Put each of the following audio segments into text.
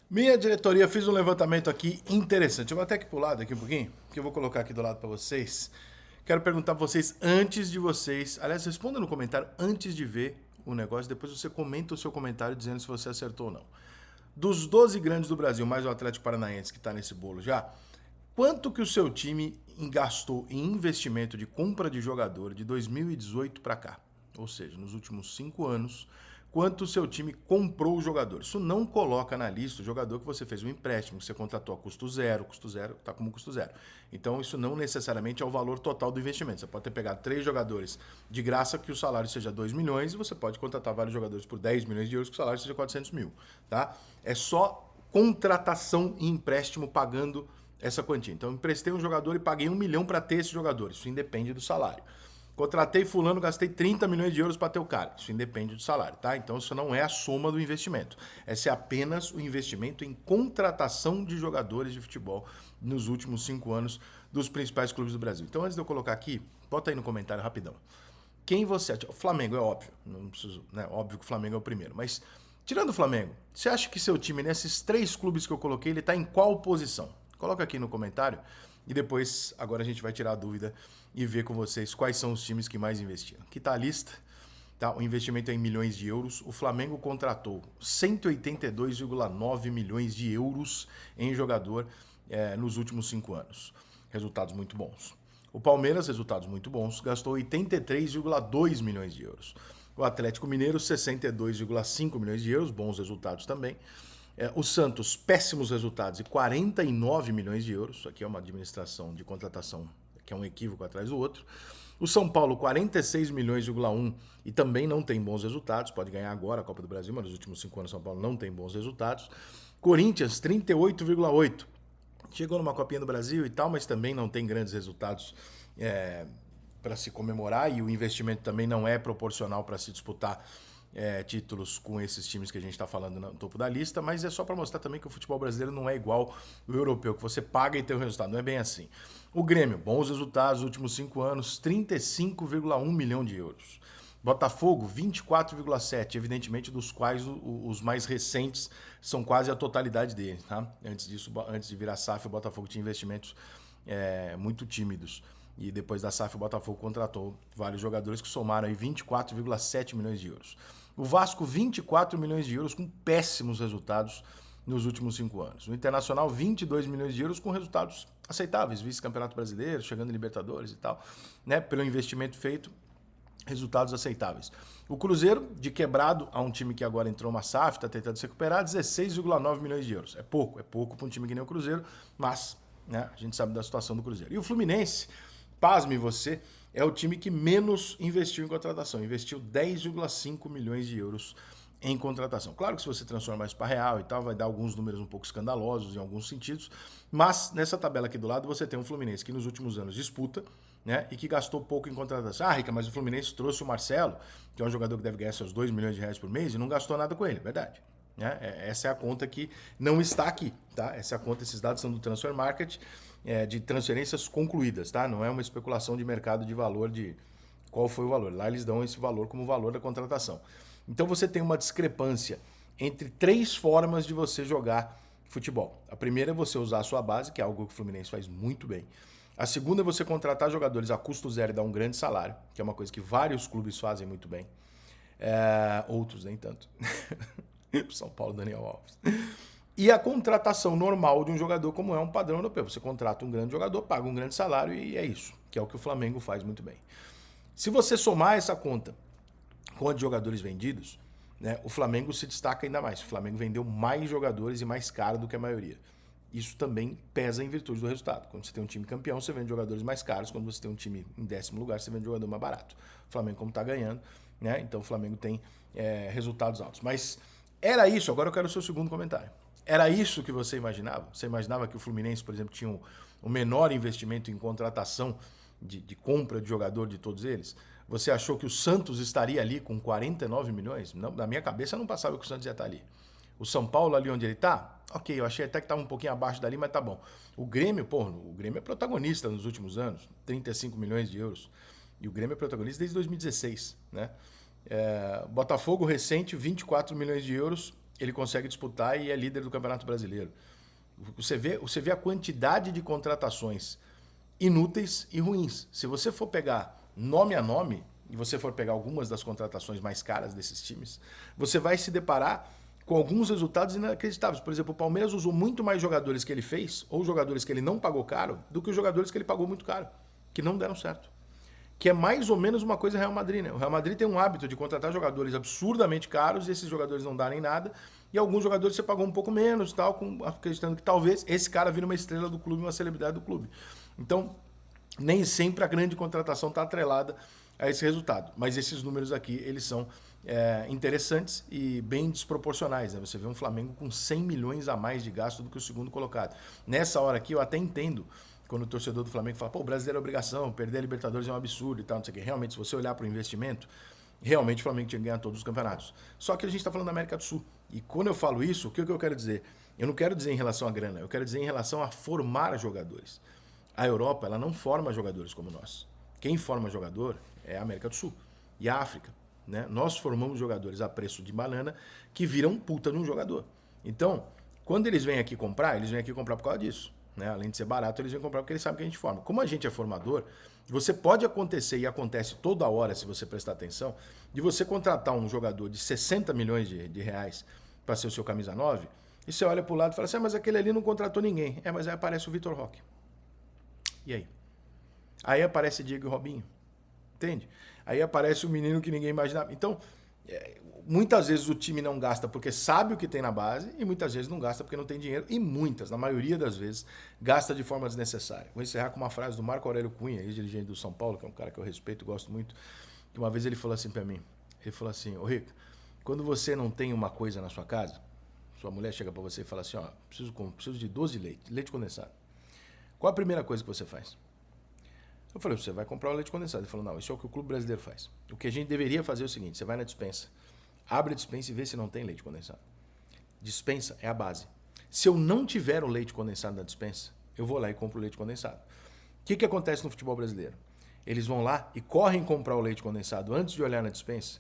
Minha diretoria fez um levantamento aqui interessante. Eu vou até aqui pro lado aqui um pouquinho, que eu vou colocar aqui do lado para vocês. Quero perguntar para vocês antes de vocês, aliás, responda no comentário antes de ver o negócio, depois você comenta o seu comentário dizendo se você acertou ou não. Dos 12 grandes do Brasil, mais o Atlético Paranaense que está nesse bolo já, quanto que o seu time gastou em investimento de compra de jogador de 2018 para cá? Ou seja, nos últimos 5 anos, quanto o seu time comprou o jogador? Isso não coloca na lista o jogador que você fez um empréstimo, que você contratou a custo zero está como custo zero. Então isso não necessariamente é o valor total do investimento. Você pode ter pegado 3 jogadores de graça que o salário seja 2 milhões e você pode contratar vários jogadores por 10 milhões de euros que o salário seja 400 mil. Tá? É só contratação e empréstimo pagando essa quantia. Então eu emprestei um jogador e paguei 1 milhão para ter esse jogador. Isso independe do salário. Contratei fulano, gastei 30 milhões de euros para ter o cara. Isso independe do salário, tá? Então isso não é a soma do investimento. Esse é apenas o investimento em contratação de jogadores de futebol nos últimos 5 anos dos principais clubes do Brasil. Então antes de eu colocar aqui, bota aí no comentário rapidão. Quem você acha? O Flamengo é óbvio, não preciso, né? Óbvio que o Flamengo é o primeiro, mas tirando o Flamengo, você acha que seu time nesses 3 clubes que eu coloquei, ele tá em qual posição? Coloca aqui no comentário e depois agora a gente vai tirar a dúvida e ver com vocês quais são os times que mais investiram. Aqui tá a lista, tá? O investimento é em milhões de euros. O Flamengo contratou 182,9 milhões de euros em jogador nos últimos 5 anos. Resultados muito bons. O Palmeiras, resultados muito bons, gastou 83,2 milhões de euros. O Atlético Mineiro, 62,5 milhões de euros, bons resultados também. O Santos, péssimos resultados e 49 milhões de euros. Isso aqui é uma administração de contratação que é um equívoco atrás do outro. O São Paulo, 46 milhões,1 e também não tem bons resultados. Pode ganhar agora a Copa do Brasil, mas nos últimos 5 anos o São Paulo não tem bons resultados. Corinthians, 38,8. Chegou numa Copinha do Brasil e tal, mas também não tem grandes resultados para se comemorar e o investimento também não é proporcional para se disputar títulos com esses times que a gente está falando no topo da lista, mas é só para mostrar também que o futebol brasileiro não é igual o europeu, que você paga e tem o resultado, não é bem assim. O Grêmio, bons resultados nos últimos 5 anos, 35,1 milhão de euros. Botafogo, 24,7, evidentemente dos quais os mais recentes são quase a totalidade deles. Tá? Antes disso, antes de virar SAF, o Botafogo tinha investimentos muito tímidos. E depois da SAF, o Botafogo contratou vários jogadores que somaram aí 24,7 milhões de euros. O Vasco, 24 milhões de euros com péssimos resultados nos últimos 5 anos. O Internacional, 22 milhões de euros com resultados aceitáveis, vice-campeonato brasileiro, chegando em Libertadores e tal, né? Pelo investimento feito, resultados aceitáveis. O Cruzeiro, de quebrado a um time que agora entrou uma SAF, está tentando se recuperar, 16,9 milhões de euros. É pouco para um time que nem o Cruzeiro, mas né, a gente sabe da situação do Cruzeiro. E o Fluminense, pasme você, é o time que menos investiu em contratação. Investiu 10,5 milhões de euros em contratação. Claro que se você transformar isso para real e tal, vai dar alguns números um pouco escandalosos em alguns sentidos, mas nessa tabela aqui do lado você tem um Fluminense que nos últimos anos disputa, né, e que gastou pouco em contratação. Ah, Rica, mas o Fluminense trouxe o Marcelo, que é um jogador que deve ganhar seus 2 milhões de reais por mês e não gastou nada com ele, verdade. Né? Essa é a conta que não está aqui, tá? Essa é a conta, esses dados são do Transfer Market, de transferências concluídas, tá? Não é uma especulação de mercado de valor de qual foi o valor. Lá eles dão esse valor como valor da contratação. Então você tem uma discrepância entre 3 formas de você jogar futebol. A primeira é você usar a sua base, que é algo que o Fluminense faz muito bem. A segunda é você contratar jogadores a custo zero e dar um grande salário, que é uma coisa que vários clubes fazem muito bem. Outros nem tanto. São Paulo, Daniel Alves. E a contratação normal de um jogador, como é um padrão europeu. Você contrata um grande jogador, paga um grande salário e é isso, que é o que o Flamengo faz muito bem. Se você somar essa conta com a de jogadores vendidos, né, o Flamengo se destaca ainda mais. O Flamengo vendeu mais jogadores e mais caro do que a maioria. Isso também pesa em virtude do resultado. Quando você tem um time campeão, você vende jogadores mais caros. Quando você tem um time em 10º lugar, você vende jogador mais barato. O Flamengo, como está ganhando, né, então o Flamengo tem resultados altos. Mas era isso, agora eu quero o seu segundo comentário. Era isso que você imaginava? Você imaginava que o Fluminense, por exemplo, tinha o menor investimento em contratação de compra de jogador de todos eles? Você achou que o Santos estaria ali com 49 milhões? Não, na minha cabeça não passava que o Santos ia estar ali. O São Paulo ali onde ele tá, ok, eu achei até que estava um pouquinho abaixo dali, mas tá bom. O Grêmio, pô, o Grêmio é protagonista nos últimos anos, 35 milhões de euros. E o Grêmio é protagonista desde 2016, né? Botafogo recente, 24 milhões de euros, ele consegue disputar e é líder do Campeonato Brasileiro. Você vê a quantidade de contratações inúteis e ruins. Se você for pegar nome a nome, e você for pegar algumas das contratações mais caras desses times, você vai se deparar com alguns resultados inacreditáveis. Por exemplo, o Palmeiras usou muito mais jogadores que ele fez, ou jogadores que ele não pagou caro, do que os jogadores que ele pagou muito caro, que não deram certo. Que é mais ou menos uma coisa Real Madrid, né? O Real Madrid tem um hábito de contratar jogadores absurdamente caros e esses jogadores não darem nada, e alguns jogadores você pagou um pouco menos, tal, acreditando que talvez esse cara vire uma estrela do clube, uma celebridade do clube. Então, nem sempre a grande contratação está atrelada a esse resultado. Mas esses números aqui, eles são interessantes e bem desproporcionais. Né? Você vê um Flamengo com 100 milhões a mais de gasto do que o segundo colocado. Nessa hora aqui, eu até entendo quando o torcedor do Flamengo fala, pô, o brasileiro é obrigação, perder a Libertadores é um absurdo e tal, não sei o quê. Realmente, se você olhar para o investimento, realmente o Flamengo tinha que ganhar todos os campeonatos. Só que a gente está falando da América do Sul. E quando eu falo isso, o que eu quero dizer? Eu não quero dizer em relação à grana, eu quero dizer em relação a formar jogadores. A Europa, ela não forma jogadores como nós. Quem forma jogador é a América do Sul e a África. Né? Nós formamos jogadores a preço de banana que viram puta num jogador. Então, quando eles vêm aqui comprar por causa disso. Né? Além de ser barato, eles vêm comprar porque eles sabem que a gente forma. Como a gente é formador, você pode acontecer, e acontece toda hora, se você prestar atenção, de você contratar um jogador de 60 milhões de reais para ser o seu camisa 9, e você olha para o lado e fala assim, mas aquele ali não contratou ninguém. Mas aí aparece o Vitor Roque. E aí? Aí aparece Diego e Robinho. Entende? Aí aparece um menino que ninguém imaginava. Então, muitas vezes o time não gasta porque sabe o que tem na base e muitas vezes não gasta porque não tem dinheiro. E muitas, na maioria das vezes, gasta de forma desnecessária. Vou encerrar com uma frase do Marco Aurélio Cunha, ex-dirigente do São Paulo, que é um cara que eu respeito e gosto muito. Que uma vez ele falou assim para mim. Ele falou assim, ô Rico, quando você não tem uma coisa na sua casa, sua mulher chega para você e fala assim, ó, preciso de 12 leite condensado. Qual a primeira coisa que você faz? Eu falei, você vai comprar o leite condensado. Ele falou, não, isso é o que o clube brasileiro faz. O que a gente deveria fazer é o seguinte, você vai na despensa, abre a despensa e vê se não tem leite condensado. Despensa é a base. Se eu não tiver o leite condensado na despensa, eu vou lá e compro o leite condensado. O que acontece no futebol brasileiro? Eles vão lá e correm comprar o leite condensado antes de olhar na despensa,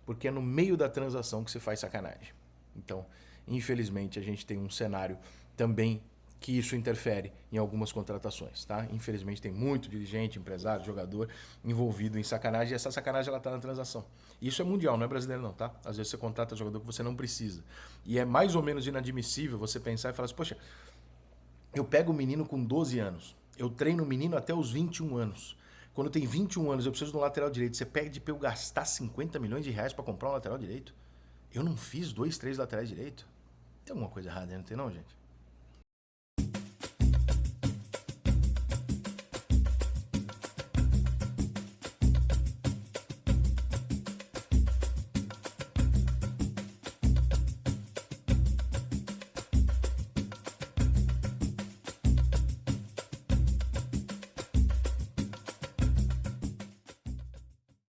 porque é no meio da transação que se faz sacanagem. Então, infelizmente, a gente tem um cenário também que isso interfere em algumas contratações, tá? Infelizmente tem muito dirigente, empresário, jogador envolvido em sacanagem e essa sacanagem ela tá na transação. Isso é mundial, não é brasileiro não, tá? Às vezes você contrata jogador que você não precisa. E é mais ou menos inadmissível você pensar e falar assim, poxa, eu pego o menino com 12 anos, eu treino o menino até os 21 anos. Quando tem 21 anos eu preciso de um lateral direito, você pede para eu gastar 50 milhões de reais para comprar um lateral direito? Eu não fiz 2, 3 laterais direito? Tem alguma coisa errada aí, não tem não, gente?